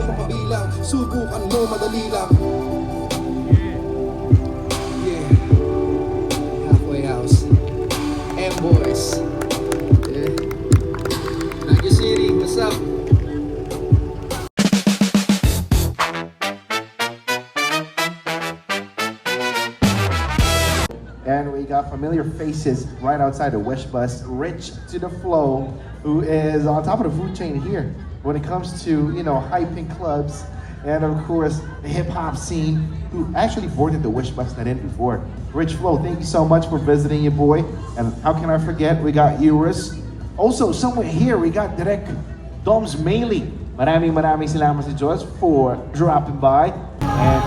mapabilang. Subukan mo, madali lang. Yeah. Halfway House. M-Boys. Yeah. Baguio City, what's up? And we got familiar faces right outside the Wish Bus. Rich to the Flow, who is on top of the food chain here when it comes to, you know, hyping clubs. And of course, the hip hop scene, who actually boarded the Wish Bus that in before. Rich Flow, thank you so much for visiting your boy. And how can I forget, we got Eurus. Also, somewhere here, we got Direk Doms Maley. Maraming salamat sa Diyos for dropping by. And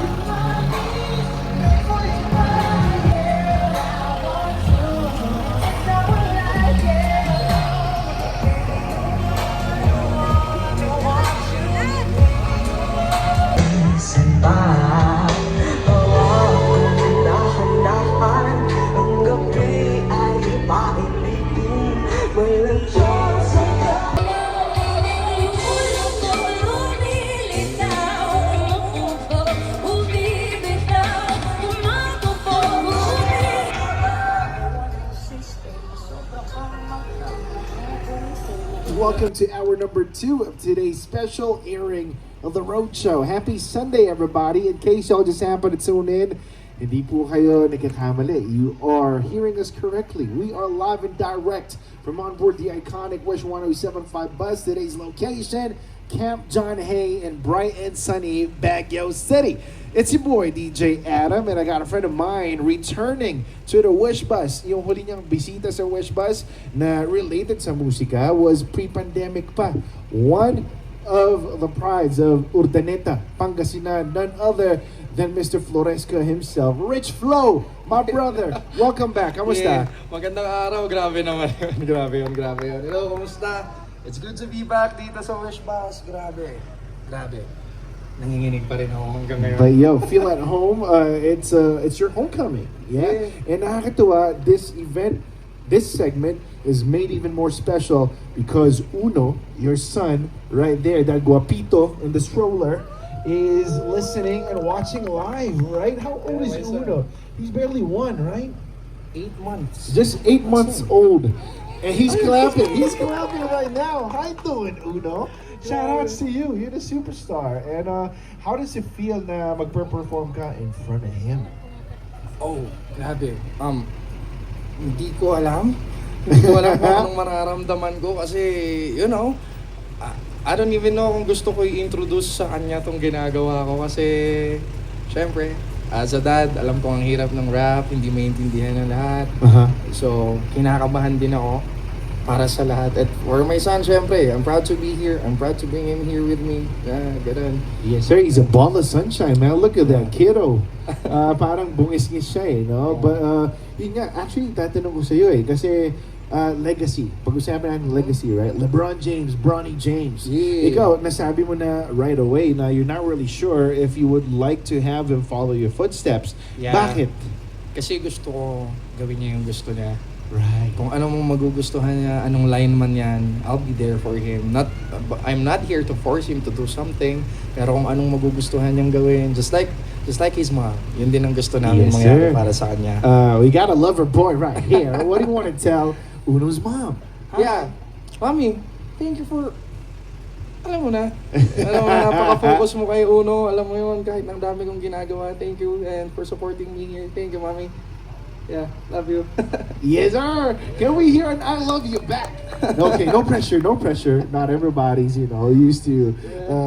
welcome to hour number 2 of today's special airing of the Road Show. Happy Sunday, everybody. In case y'all just happen to tune in, hindi po kayo nagkakamali. You are hearing us correctly. We are live and direct from on board the iconic Wish 1075 bus. Today's location, Camp John Hay in bright and sunny Baguio City. It's your boy, DJ Adam, and I got a friend of mine returning to the Wish Bus. Yung huli niyang bisita sa Wish Bus na related sa musika was pre-pandemic pa. One of the prides of Urdaneta, Pangasinan, none other than Mr. Floresca himself. Rich Flow, my brother. Welcome back. Kamusta? Yeah, magandang araw. Grabe naman yun. Grabe yun. Hello, kamusta? It's good to be back dito sa Wish Bus. Grabe. Nanginginig pa rin ako hanggang ngayon. But yo, feel at home. It's your homecoming. Yeah. And nakakatuwa, this event, this segment is made even more special because Uno, your son, right there, that guapito in the stroller, is listening and watching live, right? How old is Uno? He's barely 1, right? 8 months. Just 8 months old. And he's clapping. He's clapping right now. How you doing, Uno? Shout outs to you. You're the superstar. And how does it feel na magpe-perform ka in front of him? Oh, grabe. Hindi ko alam. Hindi ko alam kung anong mararamdaman ko kasi, you know, I don't even know kung gusto ko i-introduce sa kanya tong ginagawa ko kasi, syempre, as a dad, alam ko ang hirap ng rap, hindi maintindihan ng lahat. So, kinakabahan din ako para sa lahat. At for my son, syempre, I'm proud to be here. I'm proud to bring him here with me. Ganun. Yes, sir. He's a ball of sunshine, man. Look at that kiddo. Parang bungis-ngis siya, eh, no? But, yun nga, actually, tatanong ko sa'yo, eh. Kasi, legacy. Pag-usapan natin legacy, right? LeBron James, Bronny James. Yeah. Ikaw, nasabi mo na right away na you're not really sure if you would like to have him follow your footsteps. Yeah. Bakit? Kasi gusto ko gawin niya yung gusto niya. Right. Kung ano mong magugustuhan niya, anong line man yan, I'll be there for him. I'm not here to force him to do something, pero kung anong magugustuhan niyang gawin, just like his mom, yun din ang gusto namin mangyari para sa kanya. We got a lover boy right here. What do you want to tell Uno's mom? Huh? Yeah. Mami, thank you for... Alam mo na, napaka-focus mo kay Uno. Alam mo yun, kahit ang dami kong ginagawa. Thank you and for supporting me here. Thank you, Mami. Yeah, love you. Yes, sir. Can we hear an I love you back? Okay, no pressure, no pressure. Not everybody's, you know, used to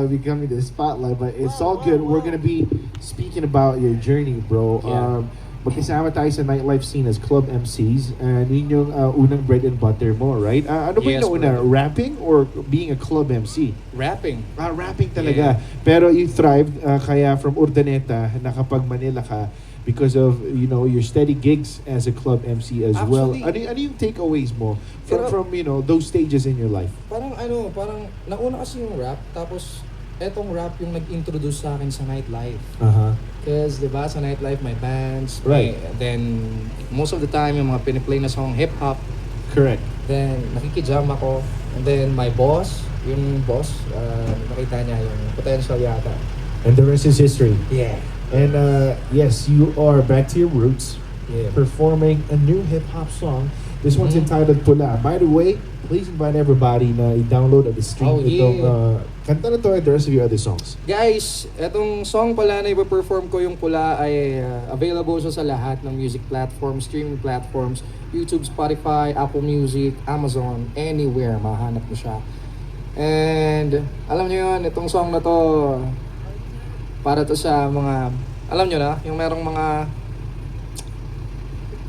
becoming the spotlight, but it's all good. We're gonna be speaking about your journey, bro. Yeah. Magkasama tayo sa nightlife scene as club MCs, and yun yung unang bread and butter mo, right? Ano ba Yes, yung una, rapping or being a club MC? Rapping. Rapping talaga. Pero you thrived, kaya from Urdaneta, nakapag Manila ka, because of, you know, your steady gigs as a club MC as well. Ano yung takeaways mo from you know, those stages in your life? Parang nauna kasi yung rap, tapos etong rap yung nag-introduce sa akin sa nightlife. Because, di ba, sa nightlife, may bands. Right. Then, most of the time, yung mga piniplay na song, hip-hop. Correct. Then, nakikijam ako. And then, my boss, yung boss, nakita niya yung potential yata. And the rest is history. Yeah. And yes, you are back to your roots, Yeah. performing a new hip-hop song. This one's Mhm. entitled Pula. By the way, please invite everybody na i-download at stream Oh, itong yeah. kanta na to and the rest of your other songs. Guys, etong song pala na ipa-perform ko yung Pula ay available siya sa lahat ng music platforms, streaming platforms, YouTube, Spotify, Apple Music, Amazon, anywhere mahanap mo siya. And alam niyo yun, itong song na to para to sa mga, alam niyo na, yung merong mga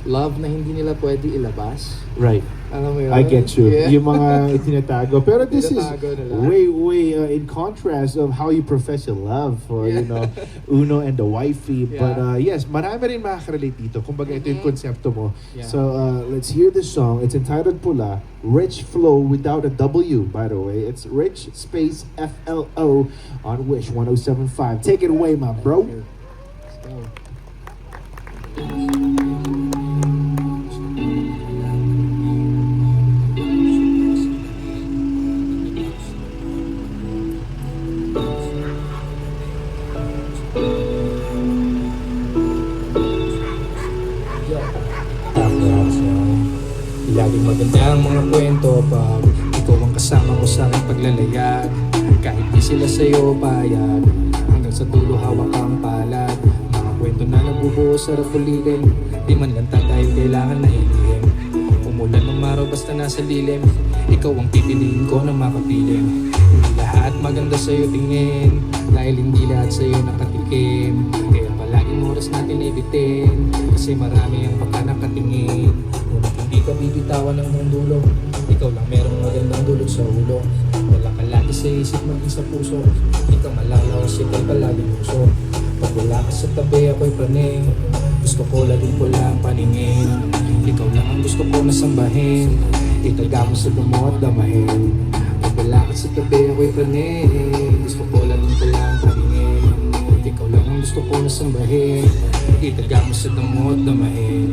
love na hindi nila pwede ilabas. Right. Alam mo yun? I get you. Yeah. Yung mga itinatago. Pero this is Itinatago nila. way in contrast of how you profess your love for, you know, Uno and the wifey. Yeah. But yes, marami rin makaka-relate dito. Kumbaga ito yung konsepto mo. Yeah. So let's hear this song. It's entitled Pula. Rich Flow without a W, by the way. It's Rich space FLO on Wish 107.5. Take it away, my bro. Let's go. Tapos, laging maganda ang mga kwento pag ikaw ang kasama ko sa aking paglalayag. Kahit di sila sa'yo payag, hanggang sa dulo hawak ang palad. Mga kwento na nabubuo sa rapulilim, di man lang tayo kailangan na hilin. Umulan ng araw basta nasa lilim, ikaw ang pipiliin ko na makapiling. Hindi lahat maganda sa'yo tingin, dahil hindi lahat sa'yo nakatikim. Kaya palaging oras natin ibitin, kasi marami ang baka nakatingin. Ngunit hindi ka bibitawan ng mong dulo, ikaw lang merong magandang dulot sa ulo. Wala ka lagi sa isip maging sa puso, hindi ka malalaw kasi ikaw'y palaging uso. Pag wala ka sa tabi ako'y praning, gusto ko laging pula ang paningin. Ikaw lang ang gusto ko nasambahin, itaga mo sa damo at damahin. Pag wala ka sa tabi ako'y praning, gusto ko laging pula ang paningin. Ikaw lang ang gusto ko nasambahin, itaga mo sa damo at damahin.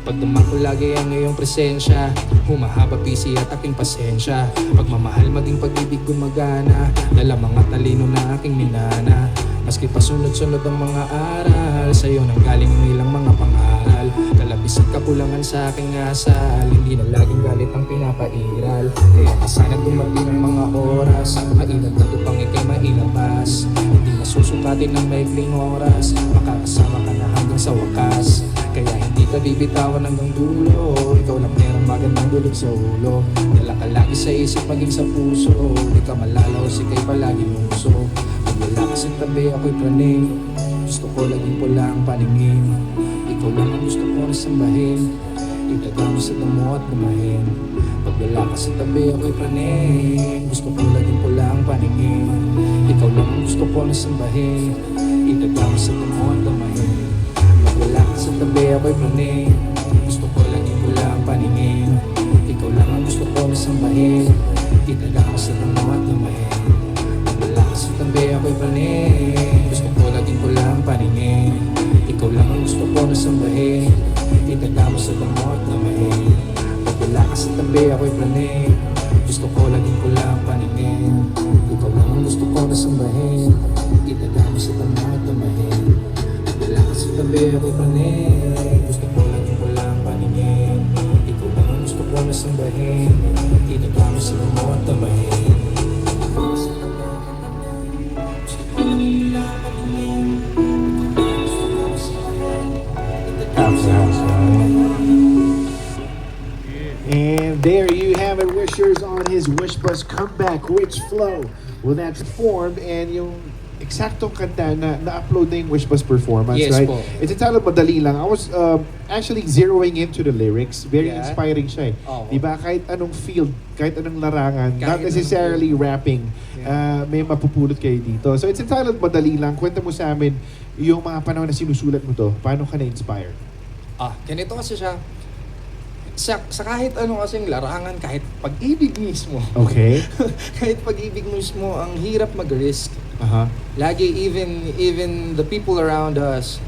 Pagdama ko lagi ang iyong presensya, humahaba pisi at aking pasensya. Pagmamahal maging pag-ibig gumagana, dala mga talino na aking minana. Maski pasunod-sunod ang mga aral, sa'yo nang galing ang ilang mga pangaral. Kalabis at kakulangan sa aking asal, hindi na laging galit ang pinapairal. Kaya sana dumating ang mga oras, maingat na tupang ikay mailabas. Hindi masusukatin ng maikling oras, makakasama ka na hanggang sa wakas. Kaya hindi ka bibitawan hanggang dulo, ikaw lang merong magandang dulot sa ulo. Dala ka lagi sa isip maging sa puso, di ka malalaw si kay palaging uso. Pag wala ka sa tabi ako'y praning, gusto ko laging pula ang paningin. Ikaw lang ang gusto ko nasambahin, itaga mo sa damo at gumahin. Pag wala ka sa tabi ako'y praning, gusto ko laging pula ang paningin. Ikaw lang ang gusto ko nasambahin, itaga mo sa damo at gumahin. Wala ka sa tabi ako'y praning, gusto ko laging pula ang paningin. Ikaw lang ang gusto ko nasambahin, itaga ko sa damo at lumahin. Wala ka sa tabi ako'y praning, gusto ko laging pula ang paningin. Ikaw lang ang gusto ko nasambahin, itaga ko sa damo at lumahin. Wala ka sa tabi ako'y praning, gusto ko laging pula ang paningin. Ikaw lang ang gusto ko nasambahin, itaga ko sa damo at lumahin. Wala ka sa tabi ako'y praning, gusto ko laging pula ang paningin. Ikaw lang ang gusto ko nasambahin, itaga mo sa damo at lumahin. And there you have it, Wishers on his Wish Bus comeback, Rich Flow. Well, that's formed and yung eksaktong kanta na na-upload na yung Wish Bus performance, Yes right? po. It's entitled Madali Lang. I was actually zeroing into the lyrics. Very Yeah. inspiring siya eh. Oo. Diba? Kahit anong field, kahit anong larangan, not Kahit necessarily rapping, may mapupulot kayo dito. So it's entitled Madali Lang. Kwenta mo sa amin yung mga panahon na sinusulat mo to. Paano ka na-inspire? Ganito kasi siya. Sa kahit ano kasing larangan, kahit pag-ibig mismo. Okay. Kahit pag-ibig mismo, ang hirap mag-risk. Aha. Lagi, even the people around us,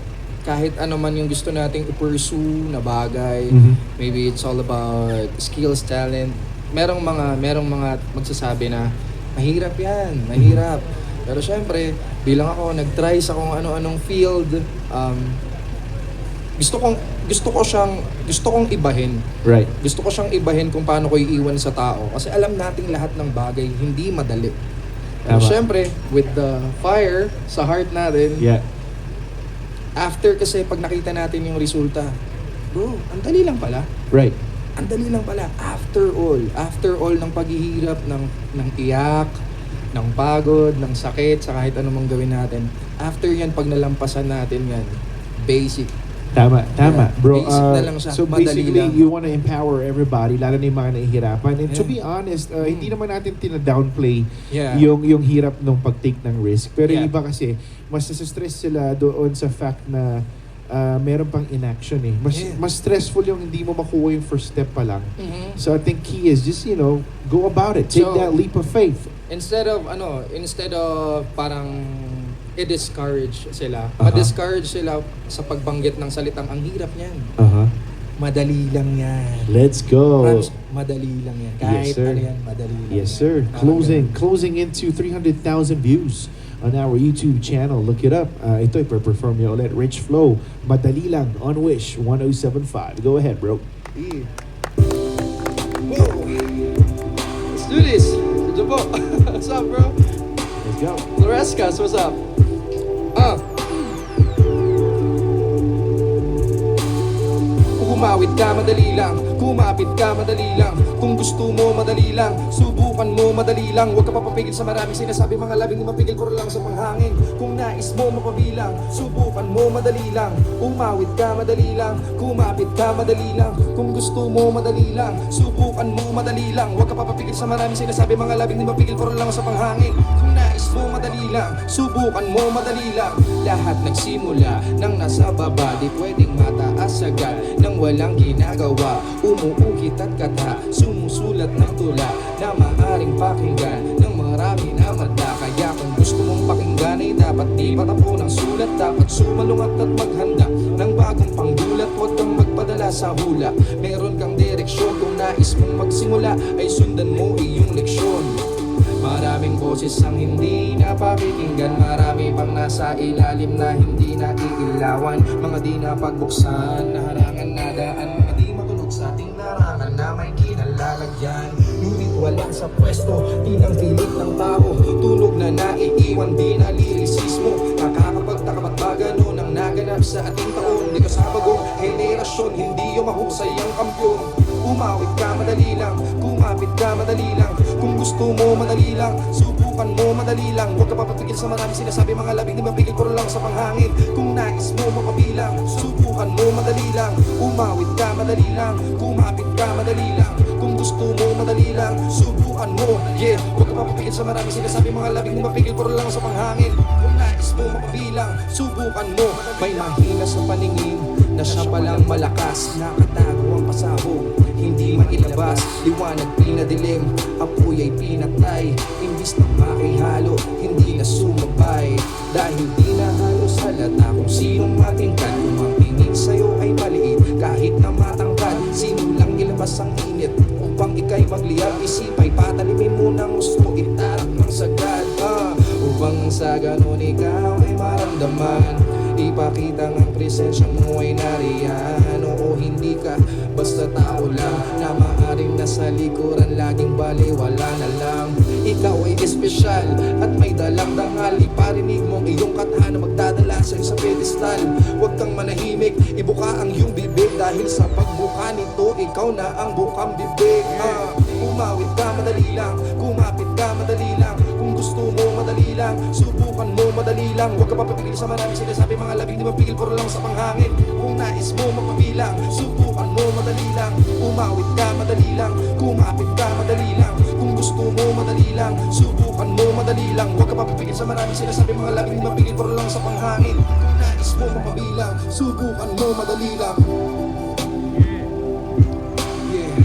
kahit ano man yung gusto nating i-pursue na bagay, Mhm. maybe it's all about skills, talent. Merong mga magsasabi na Mahirap yan, mahirap. Pero syempre, bilang ako, nag-try sa kung ano-anong field, gusto kong ibahin. Right. Gusto ko siyang ibahin kung paano ko iiwan sa tao. Kasi alam nating lahat ng bagay, hindi madali. Pero Tama. syempre, with the fire sa heart natin, Yeah. after kasi pag nakita natin yung resulta, bro, ang dali lang pala. Right. Ang dali lang pala. After all ng paghihirap, ng iyak, ng pagod, ng sakit, sa kahit anumang gawin natin, after yan, pag nalampasan natin yan, basic. Tama, Yeah. bro. Basic na lang siya. So Madali basically, lang. you want to empower everybody, lalo na yung mga nahihirapan. And to Yeah. be honest, hindi naman natin tina-downplay Yeah. yung hirap nung pag-take ng risk. Pero yung Yeah. iba kasi, mas nasa-stress sila doon sa fact na meron pang inaction eh. Yeah. Mas stressful yung hindi mo makuha yung first step pa lang. Mhm. So I think key is just, go about it. Take So, that leap of faith. Instead of parang i-discourage sila, Aha. ma-discourage sila sa pagbanggit ng salitang ang hirap niyan. Uh-huh. Madali lang yan. Let's go. Promise, madali lang yan. Kahit Yes, sir. ano yan, madali lang. Yes, yan. sir. Ganun. Closing into 300,000 views on our YouTube channel. Look it up. Ito, ipa-perform niya ulit. Rich Flow, Madali Lang on Wish 1075. Go ahead, bro. Yeah. Whoa. Let's do this. Jabo. What's up, bro? Let's go. Lorescas, what's up? Kumawit ka, madali lang. Kumapit ka, madali lang. Kung gusto mo, madali lang. Subukan mo, madali lang. Huwag ka papapigil sa maraming sinasabi. Mga labing mapigil ko lang sa panghangin. Kung nais mo mapabilang, subukan mo, madali lang. Umawit ka, madali lang. Kumapit ka, madali lang. Kung gusto mo, madali lang. Subukan mo, madali lang. Huwag ka papapigil sa maraming sinasabi. Mga labing mapigil ko lang sa panghangin. Kung nais mo, madali lang. Subukan mo, madali lang. Lahat nagsimula nang nasa baba. Di pwedeng mataas agad nang walang ginagawa. Umuukit at kata, sumusulat ng tula na maaring pakinggan ng marami na mata. Kaya kung gusto mong pakinggan ay dapat di patapo ng sulat. Dapat sumalungat at maghanda ng bagong panggulat. Huwag kang magpadala sa hula. Meron kang direksyon. Kung nais mong magsimula ay sundan mo iyong leksyon. Maraming boses ang hindi napakikinggan. Marami pang nasa ilalim na hindi naiilawan. Mga di napagbuksan, naharangan na daan. Mga di matulog sa ating larangan na may kinalalagyan. Ngunit wala sa pwesto, di nang pilit ng tao. Tunog na naiiwan, di nalilisismo. Nakakapagtaka ba't ba ganun ang naganap sa ating taon? Di ka sa bagong henerasyon, hindi yung mahusay ang kampyon. Umawit ka, madali lang. Kumapit ka, madali lang. Kung gusto mo, madali lang. Subukan mo, madali lang. Huwag ka papapigil sa marami sinasabi. Mga labing di mapigil ko lang sa panghangin. Kung nais mo mapabilang, subukan mo, madali lang. Umawit ka, madali lang. Kumapit ka, madali lang. Kung gusto mo, madali lang. Subukan mo, yeah. Huwag ka papapigil sa marami sinasabi. Mga labing di mapigil ko lang sa panghangin. Kung nais mo mapabilang, subukan mo. May mahina sa paningin na siya palang malakas. Nakatago ang pasahog, hindi mailabas. Liwanag pinadilim, apoy ay pinatay. Imbis na makihalo, hindi na sumabay. Dahil di na halos halata kung sinong matingkad. Kung ang tingin sa'yo ay maliit, kahit na matangkad. Sino lang ilabas ang init upang ika'y magliyab. Isip ay patalimin mo ng gusto, itarak ng sagad. Upang sa ganun ikaw ay maramdaman. Ipakita ng presensya mo ay nariyan. Oo, hindi ka basta tao lang na maaring nasa likuran, laging baliwala na lang. Ikaw ay espesyal at may dalang dangali. Parinig mo ang iyong katahan na magdadala sa'yo sa pedestal. Huwag kang manahimik, ibuka ang iyong bibig. Dahil sa pagbuka nito, ikaw na ang bukang bibig. Umawit ka, madali lang. Kumapit ka, madali lang. Kung gusto mo, madali lang. Subukan mo, madali lang. Huwag ka papapigil sa maraming sinasabi. Mga labing di mapigil ko lang sa panghangin. Kung nais mo mapabilang, subukan mo, madali lang. Umawit ka, madali lang. Kumapit ka, madali lang. Kung gusto mo, madali lang. Subukan mo, madali lang. Huwag ka papapigil sa maraming sinasabi. Mga labing di mapigil ko lang sa panghangin. Kung nais mo mapabilang, subukan mo, madali lang. Yeah.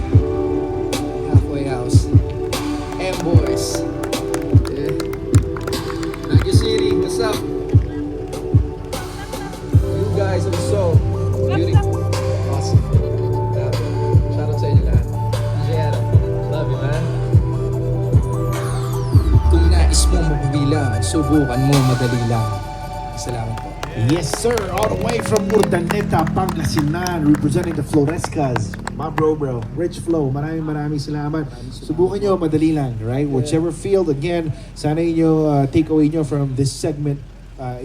Halfway house. M-Boys. Baguio City, what's up? You guys are so beautiful. Awesome. Shout out sa inyo lahat. DJ Adam, love you, man. subukan mo, madali lang. Salamat po. Yes, sir. All the way from Urdaneta, Pangasinan, representing the Florescas. My bro. Rich Flow. Maraming salamat. Subukan nyo, madali lang, right? Whichever field, again, sana inyo takeaway nyo from this segment,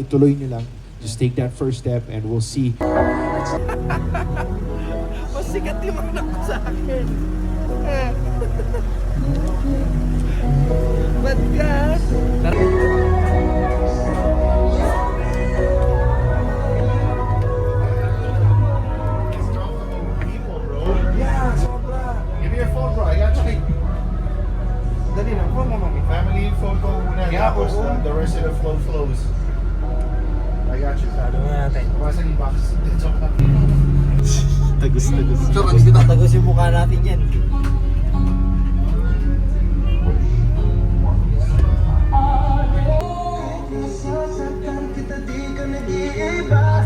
ituloy nyo lang. Just take that first step and we'll see. Sikat yung anak ko sa akin. Ba't ka? Yeah, sobra. Give me your phone, bro. I got you. Dali lang po naman. Family photo muna, Yeah, tapos oo. the rest of the flows. I got you. Ano natin? Basta ni box. Tagus. Tagos yung mukha natin yan. Nasasaktan kita, di ka nag-iiba.